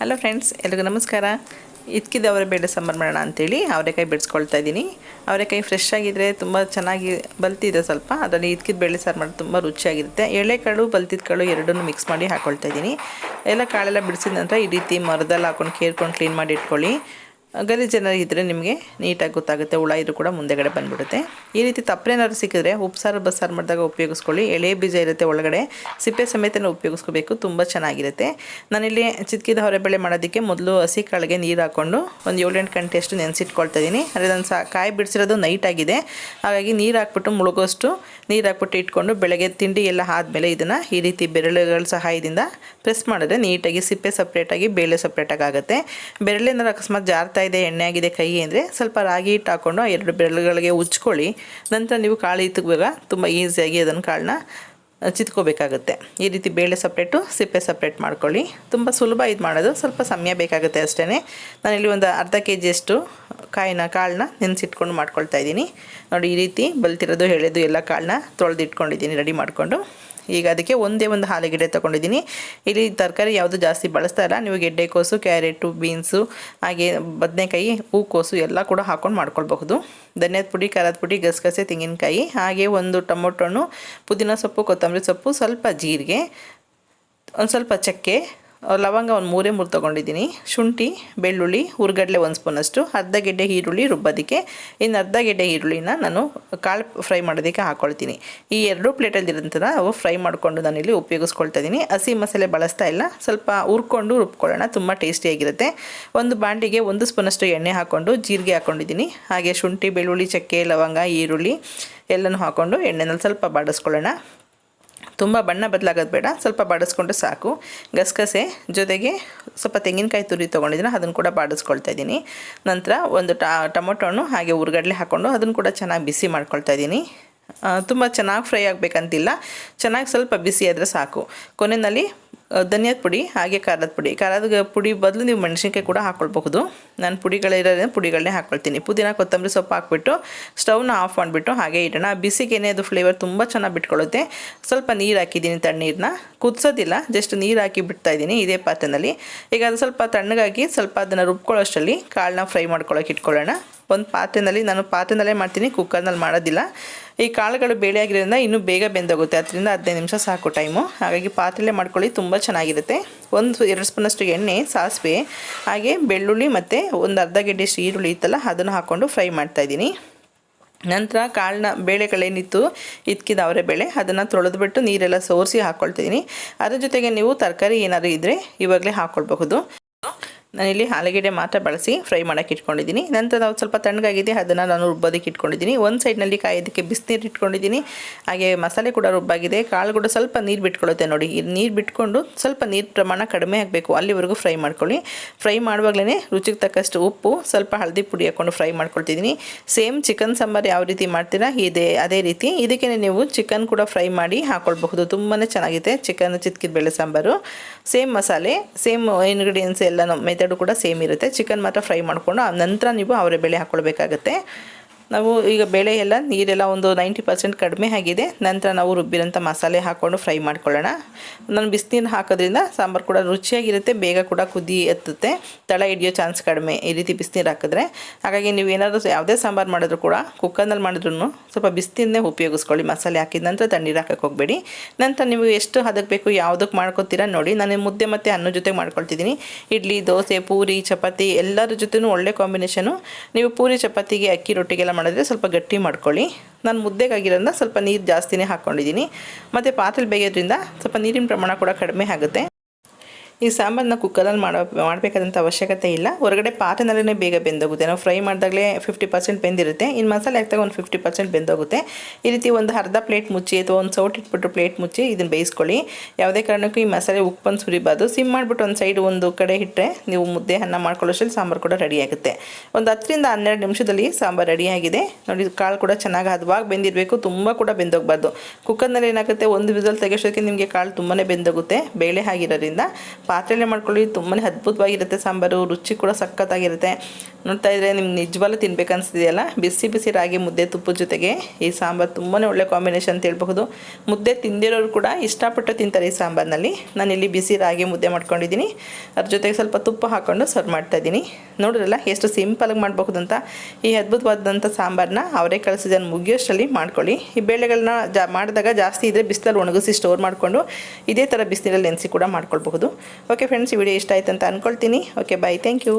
Hello friends, ಎಲ್ರಿಗೂ ನಮಸ್ಕಾರ. ಇದ್ಕಿದ್ದು ಅವರೆಬೇಳೆ ಸಾಂಬಾರು ಮಾಡೋಣ ಅಂಥೇಳಿ ಅವರೆಕಾಯಿ ಬಿಡಿಸ್ಕೊಳ್ತಾ ಇದ್ದೀನಿ. ಅವರೆಕಾಯಿ ಫ್ರೆಶ್ ಆಗಿದ್ದರೆ ತುಂಬ ಚೆನ್ನಾಗಿ ಬಲ್ತಿದೆ. ಸ್ವಲ್ಪ ಅದರಲ್ಲಿ ಇದ್ಕಿದ್ದು ಬೇಳೆ ಸಾರು ಮಾಡೋದು ತುಂಬ ರುಚಿಯಾಗಿರುತ್ತೆ. ಎಳೆಕಾಳು ಬಲ್ತಿದ್ದ ಕಾಳು ಎರಡನ್ನೂ ಮಿಕ್ಸ್ ಮಾಡಿ ಹಾಕ್ಕೊಳ್ತಾ ಇದ್ದೀನಿ. ಎಲ್ಲ ಕಾಳೆಲ್ಲ ಬಿಡಿಸಿದ ನಂತರ ಈ ರೀತಿ ಮರದಲ್ಲಿ ಹಾಕೊಂಡು ಕೇರ್ಕೊಂಡು ಕ್ಲೀನ್ ಮಾಡಿ ಇಟ್ಕೊಳ್ಳಿ. ಗಲೀಜೇನಾದ್ರು ಇದ್ದರೆ ನಿಮಗೆ ನೀಟಾಗಿ ಗೊತ್ತಾಗುತ್ತೆ, ಹುಳ ಇದ್ರೂ ಕೂಡ ಮುಂದೆಗಡೆ ಬಂದುಬಿಡುತ್ತೆ. ಈ ರೀತಿ ತಪ್ಪಲೇನಾದ್ರು ಸಿಕ್ಕಿದ್ರೆ ಉಪ್ಸಾರು ಬಸ್ಸಾರು ಮಾಡಿದಾಗ ಉಪಯೋಗಿಸ್ಕೊಳ್ಳಿ. ಎಳೆ ಬೀಜ ಇರುತ್ತೆ ಒಳಗಡೆ, ಸಿಪ್ಪೆ ಸಮೇತನ ಉಪಯೋಗಿಸ್ಕೋಬೇಕು, ತುಂಬ ಚೆನ್ನಾಗಿರುತ್ತೆ. ನಾನಿಲ್ಲಿ ಚಿತ್ಕಿದ ಅವರೆಬೇಳೆ ಮಾಡೋದಕ್ಕೆ ಮೊದಲು ಹಸಿ ಕಾಳಿಗೆ ನೀರು ಹಾಕ್ಕೊಂಡು ಒಂದು 7-8 ಗಂಟೆಯಷ್ಟು ನೆನೆಸಿಟ್ಕೊಳ್ತಾ ಇದ್ದೀನಿ. ಆದರೆ ನಾನು ಕಾಯಿ ಬಿಡಿಸಿರೋದು ನೈಟ್ ಆಗಿದೆ, ಹಾಗಾಗಿ ನೀರು ಹಾಕ್ಬಿಟ್ಟು ಮುಳುಗೋಷ್ಟು ನೀರು ಹಾಕ್ಬಿಟ್ಟು ಇಟ್ಕೊಂಡು ಬೆಳಗ್ಗೆ ತಿಂಡಿ ಎಲ್ಲ ಆದಮೇಲೆ ಇದನ್ನು ಈ ರೀತಿ ಬೆರಳುಗಳ ಸಹಾಯದಿಂದ ಪ್ರೆಸ್ ಮಾಡಿದ್ರೆ ನೀಟಾಗಿ ಸಿಪ್ಪೆ ಸಪ್ರೇಟಾಗಿ ಬೇಳೆ ಸಪ್ರೇಟಾಗಿ ಆಗುತ್ತೆ. ಬೆರಳಿನ ಅಕಸ್ಮಾತ್ ಜಾರ್ತಾ ಇದೆ, ಎಣ್ಣೆ ಆಗಿದೆ ಕೈ ಅಂದರೆ ಸ್ವಲ್ಪ ರಾಗಿ ಹಿಟ್ಟು ಹಾಕ್ಕೊಂಡು 2 ಬೆರಳುಗಳಿಗೆ ಉಜ್ಕೊಳ್ಳಿ. ನಂತರ ನೀವು ಕಾಳು ಇತ್ತುವಾಗ ತುಂಬ ಈಸಿಯಾಗಿ ಅದನ್ನು ಕಾಳನ್ನ ಚಿತ್ಕೋಬೇಕಾಗುತ್ತೆ. ಈ ರೀತಿ ಬೇಳೆ ಸಪ್ರೇಟು ಸಿಪ್ಪೆ ಸಪ್ರೇಟ್ ಮಾಡ್ಕೊಳ್ಳಿ. ತುಂಬ ಸುಲಭ ಇದು ಮಾಡೋದು, ಸ್ವಲ್ಪ ಸಮಯ ಬೇಕಾಗುತ್ತೆ ಅಷ್ಟೇ. ನಾನಿಲ್ಲಿ ಒಂದು ಅರ್ಧ ಕೆಜಿಯಷ್ಟು ಕಾಳನ್ನ ನೆನೆಸಿಟ್ಕೊಂಡು ಮಾಡ್ಕೊಳ್ತಾ ಇದ್ದೀನಿ. ನೋಡಿ, ಈ ರೀತಿ ಬಲ್ತಿರೋದು ಎಳೆದು ಎಲ್ಲ ಕಾಳನ್ನ ತೊಳೆದಿಟ್ಕೊಂಡಿದ್ದೀನಿ ರೆಡಿ ಮಾಡಿಕೊಂಡು. ಈಗ ಅದಕ್ಕೆ ಒಂದೇ ಒಂದು ಆಲೂಗೆಡ್ಡೆ ತೊಗೊಂಡಿದ್ದೀನಿ. ಇಲ್ಲಿ ತರಕಾರಿ ಯಾವುದು ಜಾಸ್ತಿ ಬಳಸ್ತಾ ಇಲ್ಲ. ನೀವು ಗೆಡ್ಡೆಕೋಸು, ಕ್ಯಾರೆಟು, ಬೀನ್ಸು, ಹಾಗೆ ಬದನೆಕಾಯಿ, ಹೂಕೋಸು ಎಲ್ಲ ಕೂಡ ಹಾಕ್ಕೊಂಡು ಮಾಡ್ಕೊಳ್ಬಹುದು. ಧನಿಯಾದ ಪುಡಿ, ಖಾರದ ಪುಡಿ, ಗಸಗಸೆ, ತೆಂಗಿನಕಾಯಿ, ಹಾಗೆ ಒಂದು ಟೊಮೊಟೊ ಹಣ್ಣು, ಪುದೀನ ಸೊಪ್ಪು, ಕೊತ್ತಂಬರಿ ಸೊಪ್ಪು, ಸ್ವಲ್ಪ ಜೀರಿಗೆ, ಒಂದು ಸ್ವಲ್ಪ ಚಕ್ಕೆ, ಲವಂಗ ಒಂದು 3 ತೊಗೊಂಡಿದ್ದೀನಿ, ಶುಂಠಿ, ಬೆಳ್ಳುಳ್ಳಿ, ಹುರ್ಗಡ್ಲೆ 1 ಸ್ಪೂನಷ್ಟು, ಅರ್ಧ ಗೆಡ್ಡೆ ಈರುಳ್ಳಿ ರುಬ್ಬೋದಕ್ಕೆ, ಇನ್ನು ಅರ್ಧ ಗೆಡ್ಡೆ ಈರುಳ್ಳಿನ ನಾನು ಕಾಳು ಫ್ರೈ ಮಾಡೋದಕ್ಕೆ ಹಾಕ್ಕೊಳ್ತೀನಿ. ಈ 2 ಪ್ಲೇಟಲ್ಲಿ ಇರೋಂಥರ ಅವು ಫ್ರೈ ಮಾಡಿಕೊಂಡು ನಾನಿಲ್ಲಿ ಉಪಯೋಗಿಸ್ಕೊಳ್ತಾ ಇದ್ದೀನಿ. ಹಸಿ ಮಸಾಲೆ ಬಳಸ್ತಾ ಇಲ್ಲ, ಸ್ವಲ್ಪ ಹುರ್ಕೊಂಡು ರುಬ್ಕೊಳ್ಳೋಣ, ತುಂಬ ಟೇಸ್ಟಿಯಾಗಿರುತ್ತೆ. ಒಂದು ಬಾಂಡಿಗೆ 1 ಸ್ಪೂನಷ್ಟು ಎಣ್ಣೆ ಹಾಕ್ಕೊಂಡು ಜೀರಿಗೆ ಹಾಕ್ಕೊಂಡಿದ್ದೀನಿ. ಹಾಗೆ ಶುಂಠಿ, ಬೆಳ್ಳುಳ್ಳಿ, ಚಕ್ಕೆ, ಲವಂಗ, ಈರುಳ್ಳಿ ಎಲ್ಲನೂ ಹಾಕ್ಕೊಂಡು ಎಣ್ಣೆನಲ್ಲಿ ಸ್ವಲ್ಪ ಬಾಡಿಸ್ಕೊಳ್ಳೋಣ. ತುಂಬ ಬಣ್ಣ ಬದಲಾಗೋದು ಬೇಡ, ಸ್ವಲ್ಪ ಬಾಡಿಸ್ಕೊಂಡ್ರೆ ಸಾಕು. ಗಸಗಸೆ ಜೊತೆಗೆ ಸ್ವಲ್ಪ ತೆಂಗಿನಕಾಯಿ ತುರಿ ತೊಗೊಂಡಿದ್ದೀನಿ, ಅದನ್ನು ಕೂಡ ಬಾಡಿಸ್ಕೊಳ್ತಾ ಇದ್ದೀನಿ. ನಂತರ ಒಂದು ಟೊಮೊಟೊ ಹಣ್ಣು ಹಾಗೆ ಹುರ್ಗಡ್ಲೆ ಹಾಕ್ಕೊಂಡು ಅದನ್ನು ಕೂಡ ಚೆನ್ನಾಗಿ ಬಿಸಿ ಮಾಡ್ಕೊಳ್ತಾ ಇದ್ದೀನಿ. ತುಂಬ ಚೆನ್ನಾಗಿ ಫ್ರೈ ಆಗಬೇಕಂತಿಲ್ಲ, ಚೆನ್ನಾಗಿ ಸ್ವಲ್ಪ ಬಿಸಿ ಆದರೆ ಸಾಕು. ಕೊನೆಯಲ್ಲಿ ಧನಿಯಾದ ಪುಡಿ ಹಾಗೆ ಖಾರದ ಪುಡಿ ಬದಲು ನೀವು ಮೆಣಸಿನ್ಕಾಯಿ ಕೂಡ ಹಾಕ್ಕೊಳ್ಬಹುದು. ನಾನು ಪುಡಿಗಳಿರೋದ್ರಿಂದ ಪುಡಿಗಳನ್ನೇ ಹಾಕ್ಕೊಳ್ತೀನಿ. ಪುದೀನ, ಕೊತ್ತಂಬರಿ ಸೊಪ್ಪು ಹಾಕ್ಬಿಟ್ಟು ಸ್ಟವ್ನ ಆಫ್ ಮಾಡಿಬಿಟ್ಟು ಹಾಗೆ ಇಡೋಣ. ಬಿಸಿಗೇನೆ ಅದು ಫ್ಲೇವರ್ ತುಂಬ ಚೆನ್ನಾಗಿ ಬಿಟ್ಕೊಳ್ಳುತ್ತೆ. ಸ್ವಲ್ಪ ನೀರು ಹಾಕಿದ್ದೀನಿ, ತಣ್ಣೀರನ್ನ ಕುದಿಸೋದಿಲ್ಲ, ಜಸ್ಟ್ ನೀರು ಹಾಕಿ ಬಿಡ್ತಾಯಿದ್ದೀನಿ ಇದೇ ಪಾತ್ರೆಯಲ್ಲಿ. ಈಗ ಅದು ಸ್ವಲ್ಪ ತಣ್ಣಗಾಗಿ ಸ್ವಲ್ಪ ಅದನ್ನು ರುಬ್ಕೊಳ್ಳೋಷ್ಟರಲ್ಲಿ ಕಾಳನ್ನ ಫ್ರೈ ಮಾಡ್ಕೊಳ್ಳೋಕೆ ಇಟ್ಕೊಳ್ಳೋಣ. ಒಂದು ಪಾತ್ರೆನಲ್ಲೇ ಮಾಡ್ತೀನಿ, ಕುಕ್ಕರ್ನಲ್ಲಿ ಮಾಡೋದಿಲ್ಲ. ಈ ಕಾಳುಗಳು ಬೇಳೆ ಆಗಿರೋದ್ರಿಂದ ಇನ್ನೂ ಬೇಗ ಬೆಂದೋಗುತ್ತೆ, 10-15 ನಿಮಿಷ ಸಾಕು ಟೈಮು. ಹಾಗಾಗಿ ಪಾತ್ರೆಯಲ್ಲೇ ಮಾಡ್ಕೊಳ್ಳಿ, ತುಂಬ ಚೆನ್ನಾಗಿರುತ್ತೆ. 1-2 ಸ್ಪೂನಷ್ಟು ಎಣ್ಣೆ, ಸಾಸಿವೆ, ಹಾಗೆ ಬೆಳ್ಳುಳ್ಳಿ ಮತ್ತು ಒಂದು ಅರ್ಧ ಗೆಡ್ಡೆಷ್ಟು ಈರುಳ್ಳಿ ಇತ್ತಲ್ಲ ಅದನ್ನು ಹಾಕ್ಕೊಂಡು ಫ್ರೈ ಮಾಡ್ತಾಯಿದ್ದೀನಿ. ನಂತರ ಕಾಳನ್ನ ಬೇಳೆಗಳೇನಿತ್ತು ಇದ್ಕಿದ ಅವರೆಬೇಳೆ ಅದನ್ನು ತೊಳೆದ್ಬಿಟ್ಟು ನೀರೆಲ್ಲ ಸೋರಿಸಿ ಹಾಕ್ಕೊಳ್ತಿದ್ದೀನಿ. ಅದ್ರ ಜೊತೆಗೆ ನೀವು ತರಕಾರಿ ಏನಾದರೂ ಇದ್ದರೆ ಇವಾಗಲೇ ಹಾಕ್ಕೊಳ್ಬಹುದು. ನಾನಿಲ್ಲಿ ಆಲೂಗೆಡ್ಡೆ ಮಾತ್ರ ಬಳಸಿ ಫ್ರೈ ಮಾಡೋಕ್ಕೆ ಇಟ್ಕೊಂಡಿದ್ದೀನಿ. ನಂತರ ನಾವು ಸ್ವಲ್ಪ ತಣ್ಣಗಾಗಿದೆ, ಅದನ್ನು ನಾನು ರುಬ್ಬೋದಕ್ಕೆ ಇಟ್ಕೊಂಡಿದ್ದೀನಿ. ಒಂದು ಸೈಡ್ನಲ್ಲಿ ಕಾಯೋದಕ್ಕೆ ಬಿಸಿನೀರು ಇಟ್ಕೊಂಡಿದ್ದೀನಿ. ಹಾಗೆ ಮಸಾಲೆ ಕೂಡ ರುಬ್ಬಾಗಿದೆ. ಕಾಳು ಕೂಡ ಸ್ವಲ್ಪ ನೀರು ಬಿಟ್ಕೊಳ್ಳುತ್ತೆ. ನೋಡಿ, ಈ ನೀರು ಬಿಟ್ಕೊಂಡು ಸ್ವಲ್ಪ ನೀರು ಪ್ರಮಾಣ ಕಡಿಮೆ ಆಗಬೇಕು, ಅಲ್ಲಿವರೆಗೂ ಫ್ರೈ ಮಾಡ್ಕೊಳ್ಳಿ. ಫ್ರೈ ಮಾಡುವಾಗಲೇ ರುಚಿಗೆ ತಕ್ಕಷ್ಟು ಉಪ್ಪು, ಸ್ವಲ್ಪ ಹಳದಿ ಪುಡಿ ಹಾಕ್ಕೊಂಡು ಫ್ರೈ ಮಾಡ್ಕೊಳ್ತಿದ್ದೀನಿ. ಸೇಮ್ ಚಿಕನ್ ಸಾಂಬಾರು ಯಾವ ರೀತಿ ಮಾಡ್ತೀರಾ ಅದೇ ರೀತಿ ಇದಕ್ಕೆ ನೀವು ಚಿಕನ್ ಕೂಡ ಫ್ರೈ ಮಾಡಿ ಹಾಕ್ಕೊಳ್ಬಹುದು. ತುಂಬಾ ಚೆನ್ನಾಗಿದೆ ಚಿಕನ್ ಚಿತ್ಕಿದ ಬೇಳೆ ಸಾಂಬಾರು. ಸೇಮ್ ಮಸಾಲೆ, ಸೇಮ್ ಇಂಗ್ರೀಡಿಯೆಂಟ್ಸ್ ಎಲ್ಲ ಮೆಥಡು ಕೂಡ ಸೇಮ್ ಇರುತ್ತೆ. ಚಿಕನ್ ಮಾತ್ರ ಫ್ರೈ ಮಾಡಿಕೊಂಡು ನಂತರ ನೀವು ಅವರೆಬೇಳೆ ಹಾಕ್ಕೊಳ್ಬೇಕಾಗತ್ತೆ. ನಾವು ಈಗ ಬೇಳೆ ಎಲ್ಲ ನೀರೆಲ್ಲ ಒಂದು 90% ಕಡಿಮೆ ಆಗಿದೆ. ನಂತರ ನಾವು ರುಬ್ಬಿರೋಂಥ ಮಸಾಲೆ ಹಾಕ್ಕೊಂಡು ಫ್ರೈ ಮಾಡ್ಕೊಳ್ಳೋಣ. ನಾನು ಬಿಸಿನೀರು ಹಾಕೋದ್ರಿಂದ ಸಾಂಬಾರು ಕೂಡ ರುಚಿಯಾಗಿರುತ್ತೆ, ಬೇಗ ಕೂಡ ಕುದಿ ಎತ್ತುತ್ತೆ, ತಳ ಹಿಡಿಯೋ ಚಾನ್ಸ್ ಕಡಿಮೆ ಈ ರೀತಿ ಬಿಸಿನೀರು ಹಾಕಿದ್ರೆ. ಹಾಗಾಗಿ ನೀವು ಏನಾದರೂ ಯಾವುದೇ ಸಾಂಬಾರು ಮಾಡಿದ್ರು ಕೂಡ ಕುಕ್ಕರ್ನಲ್ಲಿ ಮಾಡಿದ್ರು ಸ್ವಲ್ಪ ಬಿಸಿನೀರನ್ನೇ ಉಪಯೋಗಿಸ್ಕೊಳ್ಳಿ. ಮಸಾಲೆ ಹಾಕಿದ ನಂತರ ತಣ್ಣೀರು ಹಾಕೋಕ್ಕೆ ಹೋಗಬೇಡಿ. ನಂತರ ನೀವು ಎಷ್ಟು ಹದಕ್ಕೆ ಬೇಕು ಯಾವುದಕ್ಕೆ ಮಾಡ್ಕೊತೀರಾ ನೋಡಿ. ನಾನು ಮುದ್ದೆ ಮತ್ತು ಅನ್ನ ಜೊತೆ ಮಾಡ್ಕೊಳ್ತಿದ್ದೀನಿ. ಇಡ್ಲಿ, ದೋಸೆ, ಪೂರಿ, ಚಪಾತಿ ಎಲ್ಲರ ಜೊತೆನೂ ಒಳ್ಳೆ ಕಾಂಬಿನೇಷನು. ನೀವು ಪೂರಿ ಚಪಾತಿಗೆ ಅಕ್ಕಿ ರೊಟ್ಟಿಗೆಲ್ಲ ಮಾಡಿದ್ರೆ ಸ್ವಲ್ಪ ಗಟ್ಟಿ ಮಾಡ್ಕೊಳ್ಳಿ. ನಾನು ಮುದ್ದೆಗಾಗಿರೋದ್ರಿಂದ ಸ್ವಲ್ಪ ನೀರು ಜಾಸ್ತಿನೇ ಹಾಕ್ಕೊಂಡಿದ್ದೀನಿ. ಮತ್ತು ಪಾತ್ರೆ ಬೇಯೋದ್ರಿಂದ ಸ್ವಲ್ಪ ನೀರಿನ ಪ್ರಮಾಣ ಕೂಡ ಕಡಿಮೆ ಆಗುತ್ತೆ. ಈ ಸಾಂಬಾರನ್ನ ಕುಕ್ಕರಲ್ಲಿ ಮಾಡಬೇಕಾದಂಥ ಅವಶ್ಯಕತೆ ಇಲ್ಲ. ಹೊರಗಡೆ ಪಾತ್ರೆನಲ್ಲೇ ಬೇಗ ಬೆಂದೋಗುತ್ತೆ. ನಾವು ಫ್ರೈ ಮಾಡಿದಾಗಲೇ 50% ಬೆಂದಿರುತ್ತೆ. ಇನ್ನು ಮಸಾಲೆ ಹಾಕಿದಾಗ ಒಂದು 50% ಬೆಂದೋಗುತ್ತೆ. ಈ ರೀತಿ ಒಂದು ಅರ್ಧ ಪ್ಲೇಟ್ ಮುಚ್ಚಿ ಅಥವಾ ಒಂದು ಸೌಟ್ ಇಟ್ಬಿಟ್ಟು ಪ್ಲೇಟ್ ಮುಚ್ಚಿ ಇದನ್ನು ಬೇಯಿಸ್ಕೊಳ್ಳಿ. ಯಾವುದೇ ಕಾರಣಕ್ಕೂ ಈ ಮಸಾಲೆ ಉಪ್ಪನ್ನು ಸುರಿಬಾರ್ದು. ಸಿಮ್ ಮಾಡಿಬಿಟ್ಟು ಒಂದು ಸೈಡ್ ಒಂದು ಕಡೆ ಇಟ್ಟರೆ ನೀವು ಮುದ್ದೆ ಅನ್ನ ಮಾಡ್ಕೊಳ್ಳೋಷ್ಟರಲ್ಲಿ ಸಾಂಬಾರು ಕೂಡ ರೆಡಿಯಾಗುತ್ತೆ. ಒಂದು 10-12 ನಿಮಿಷದಲ್ಲಿ ಸಾಂಬಾರು ರೆಡಿಯಾಗಿದೆ. ನೋಡಿ, ಕಾಳು ಕೂಡ ಚೆನ್ನಾಗಿ ಹದವಾಗಿ ಬೆಂದಿರಬೇಕು, ತುಂಬ ಕೂಡ ಬೆಂದೋಗಬಾರ್ದು. ಕುಕ್ಕರ್ನಲ್ಲಿ ಏನಾಗುತ್ತೆ, ಒಂದು ವಿಸಲ್ ತೆಗೆಸೋದಕ್ಕೆ ನಿಮಗೆ ಕಾಳು ತುಂಬಾ ಬೆಂದೋಗುತ್ತೆ ಬೇಳೆ ಆಗಿರೋದ್ರಿಂದ. ಪಾತ್ರೆಯಲ್ಲೇ ಮಾಡ್ಕೊಳ್ಳಿ, ತುಂಬಾ ಅದ್ಭುತವಾಗಿರುತ್ತೆ ಸಾಂಬಾರು, ರುಚಿ ಕೂಡ ಸಖತ್ತಾಗಿರುತ್ತೆ. ನೋಡ್ತಾ ಇದ್ದರೆ ನಿಮ್ಗೆ ನಿಜವಾಗ್ಲೂ ತಿನ್ಬೇಕನ್ನಿಸ್ತಿದೆಯಲ್ಲ. ಬಿಸಿ ಬಿಸಿ ರಾಗಿ ಮುದ್ದೆ ತುಪ್ಪದ ಜೊತೆಗೆ ಈ ಸಾಂಬಾರು ತುಂಬಾ ಒಳ್ಳೆ ಕಾಂಬಿನೇಷನ್ ಅಂತ ಹೇಳ್ಬಹುದು. ಮುದ್ದೆ ತಿಂದಿರೋರು ಕೂಡ ಇಷ್ಟಪಟ್ಟು ತಿಂತಾರೆ ಈ ಸಾಂಬಾರಿನಲ್ಲಿ. ನಾನಿಲ್ಲಿ ಬಿಸಿ ರಾಗಿ ಮುದ್ದೆ ಮಾಡ್ಕೊಂಡಿದ್ದೀನಿ, ಅದ್ರ ಜೊತೆಗೆ ಸ್ವಲ್ಪ ತುಪ್ಪ ಹಾಕ್ಕೊಂಡು ಸರ್ವ್ ಮಾಡ್ತಾಯಿದ್ದೀನಿ. ನೋಡಿರಲ್ಲ ಎಷ್ಟು ಸಿಂಪಲಾಗಿ ಮಾಡಬಹುದು ಅಂತ. ಈ ಅದ್ಭುತವಾದಂಥ ಸಾಂಬಾರನ್ನ ಅವರೆಕಾಳು ಸೀಸನ್ ಮುಗಿಯೋಷ್ಟರಲ್ಲಿ ಮಾಡ್ಕೊಳ್ಳಿ. ಈ ಬೇಳೆಗಳನ್ನ ಮಾಡಿದಾಗ ಜಾಸ್ತಿ ಇದ್ದರೆ ಬಿಸಿಲಲ್ಲಿ ಒಣಗಿಸಿ ಸ್ಟೋರ್ ಮಾಡಿಕೊಂಡು ಇದೇ ಥರ ಬಿಸಿಲಲ್ಲಿ ನೆನೆಸಿ ಕೂಡ ಮಾಡ್ಕೊಳ್ಬಹುದು. ಓಕೆ ಫ್ರೆಂಡ್ಸ್, ಈ ವಿಡಿಯೋ ಇಷ್ಟ ಆಯ್ತು ಅಂತ ಅಂದ್ಕೊಳ್ತೀನಿ. Okay, bye, thank you.